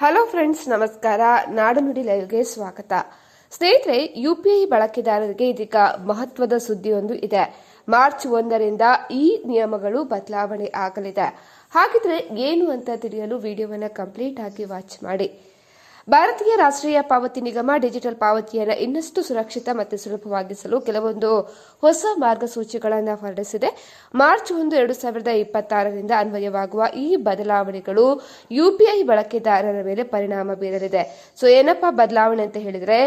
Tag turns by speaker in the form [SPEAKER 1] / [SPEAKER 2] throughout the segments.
[SPEAKER 1] Hello friends, ನಮಸ್ಕಾರ. ನಾಡುನುಡಿ ಲೈವ್ಗೆ ಸ್ವಾಗತ. ಸ್ನೇಹಿತರೆ, ಯುಪಿಐ ಬಳಕೆದಾರರಿಗೆ ಇದೀಗ ಮಹತ್ವದ ಸುದ್ದಿಯೊಂದು ಇದೆ. ಮಾರ್ಚ್ 1ರಿಂದ ಈ ನಿಯಮಗಳು ಬದಲಾವಣೆ ಆಗಲಿದೆ. ಹಾಗಿದ್ರೆ ಏನು ಅಂತ ತಿಳಿಯಲು ವಿಡಿಯೋವನ್ನು ಕಂಪ್ಲೀಟ್ ಆಗಿ ವಾಚ್ ಮಾಡಿ. ಭಾರತೀಯ ರಾಷ್ಟ್ರೀಯ ಪಾವತಿ ನಿಗಮ ಡಿಜಿಟಲ್ ಪಾವತಿಯನ್ನು ಇನ್ನಷ್ಟು ಸುರಕ್ಷಿತ ಮತ್ತು ಸುಲಭವಾಗಿಸಲು ಕೆಲವೊಂದು ಹೊಸ ಮಾರ್ಗಸೂಚಿಗಳನ್ನು ಹೊರಡಿಸಿದೆ. ಮಾರ್ಚ್ 1, 2026ರಿಂದ ಅನ್ವಯವಾಗುವ ಈ ಬದಲಾವಣೆಗಳು ಯುಪಿಐ ಬಳಕೆದಾರರ ಮೇಲೆ ಪರಿಣಾಮ ಬೀರಲಿದೆ. ಸೊ ಏನಪ್ಪಾ ಬದಲಾವಣೆ ಅಂತ ಹೇಳಿದ್ರೆ,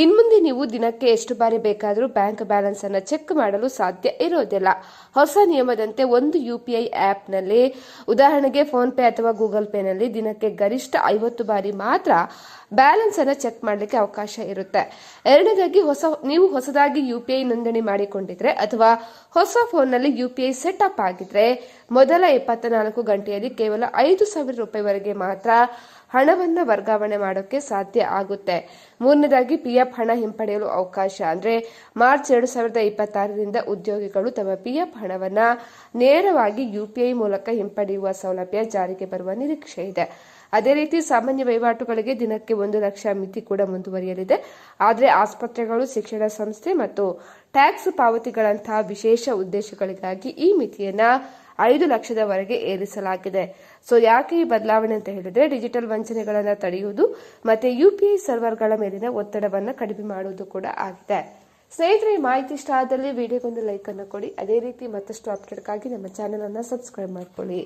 [SPEAKER 1] ಇನ್ಮುಂದೆ ನೀವು ದಿನಕ್ಕೆ ಎಷ್ಟು ಬಾರಿ ಬೇಕಾದರೂ ಬ್ಯಾಂಕ್ ಬ್ಯಾಲೆನ್ಸ್ ಅನ್ನು ಚೆಕ್ ಮಾಡಲು ಸಾಧ್ಯ ಇರೋದಿಲ್ಲ. ಹೊಸ ನಿಯಮದಂತೆ ಒಂದು ಯುಪಿಐ ಆಪ್ನಲ್ಲಿ, ಉದಾಹರಣೆಗೆ ಫೋನ್ ಪೇ ಅಥವಾ ಗೂಗಲ್ ಪೇನಲ್ಲಿ ದಿನಕ್ಕೆ ಗರಿಷ್ಠ 50 ಬಾರಿ ಮಾತ್ರ ಬ್ಯಾಲೆನ್ಸ್ ಅನ್ನು ಚೆಕ್ ಮಾಡಲಿಕ್ಕೆ ಅವಕಾಶ ಇರುತ್ತೆ. ಎರಡನೇದಾಗಿ, ನೀವು ಹೊಸದಾಗಿ ಯುಪಿಐ ನೋಂದಣಿ ಮಾಡಿಕೊಂಡಿದ್ರೆ ಅಥವಾ ಹೊಸ ಫೋನ್ನಲ್ಲಿ ಯುಪಿಐ ಸೆಟ್ಅಪ್ ಆಗಿದ್ರೆ ಮೊದಲ 24 ಗಂಟೆಯಲ್ಲಿ ಕೇವಲ 5,000 ರೂಪಾಯಿವರೆಗೆ ಮಾತ್ರ ಹಣವನ್ನು ವರ್ಗಾವಣೆ ಮಾಡೋಕೆ ಸಾಧ್ಯ ಆಗುತ್ತೆ. ಮೂರನೇದಾಗಿ, ಪಿಎಫ್ ಹಣ ಹಿಂಪಡೆಯಲು ಅವಕಾಶ. ಅಂದ್ರೆ ಮಾರ್ಚ್ 2026ರಿಂದ ಉದ್ಯೋಗಿಗಳು ತಮ್ಮ ಪಿಎಫ್ ಹಣವನ್ನ ನೇರವಾಗಿ ಯುಪಿಐ ಮೂಲಕ ಹಿಂಪಡೆಯುವ ಸೌಲಭ್ಯ ಜಾರಿಗೆ ಬರುವ ನಿರೀಕ್ಷೆ ಇದೆ. ಅದೇ ರೀತಿ ಸಾಮಾನ್ಯ ವಹಿವಾಟುಗಳಿಗೆ ದಿನಕ್ಕೆ 1 ಲಕ್ಷ ಮಿತಿ ಕೂಡ ಮುಂದುವರಿಯಲಿದೆ. ಆದರೆ ಆಸ್ಪತ್ರೆಗಳು, ಶಿಕ್ಷಣ ಸಂಸ್ಥೆ ಮತ್ತು ಟ್ಯಾಕ್ಸ್ ಪಾವತಿಗಳಂತಹ ವಿಶೇಷ ಉದ್ದೇಶಗಳಿಗಾಗಿ ಈ ಮಿತಿಯನ್ನ 5 ಲಕ್ಷದವರೆಗೆ ಏರಿಸಲಾಗಿದೆ. ಸೊ ಯಾಕೆ ಈ ಬದಲಾವಣೆ ಅಂತ ಹೇಳಿದ್ರೆ, ಡಿಜಿಟಲ್ ವಂಚನೆಗಳನ್ನು ತಡೆಯುವುದು ಮತ್ತೆ ಯುಪಿಐ ಸರ್ವರ್ಗಳ ಮೇಲಿನ ಒತ್ತಡವನ್ನು ಕಡಿಮೆ ಮಾಡುವುದು ಕೂಡ ಆಗಿದೆ. ಸ್ನೇಹಿತರೆ, ಮಾಹಿತಿ ಇಷ್ಟ ಆದಲ್ಲಿ ವಿಡಿಯೋಗೊಂದು ಲೈಕ್ ಅನ್ನು ಕೊಡಿ. ಅದೇ ರೀತಿ ಮತ್ತಷ್ಟು ಅಪ್ಡೇಟ್ಗಾಗಿ ನಮ್ಮ ಚಾನೆಲ್ ಅನ್ನು ಸಬ್ಸ್ಕ್ರೈಬ್ ಮಾಡ್ಕೊಳ್ಳಿ.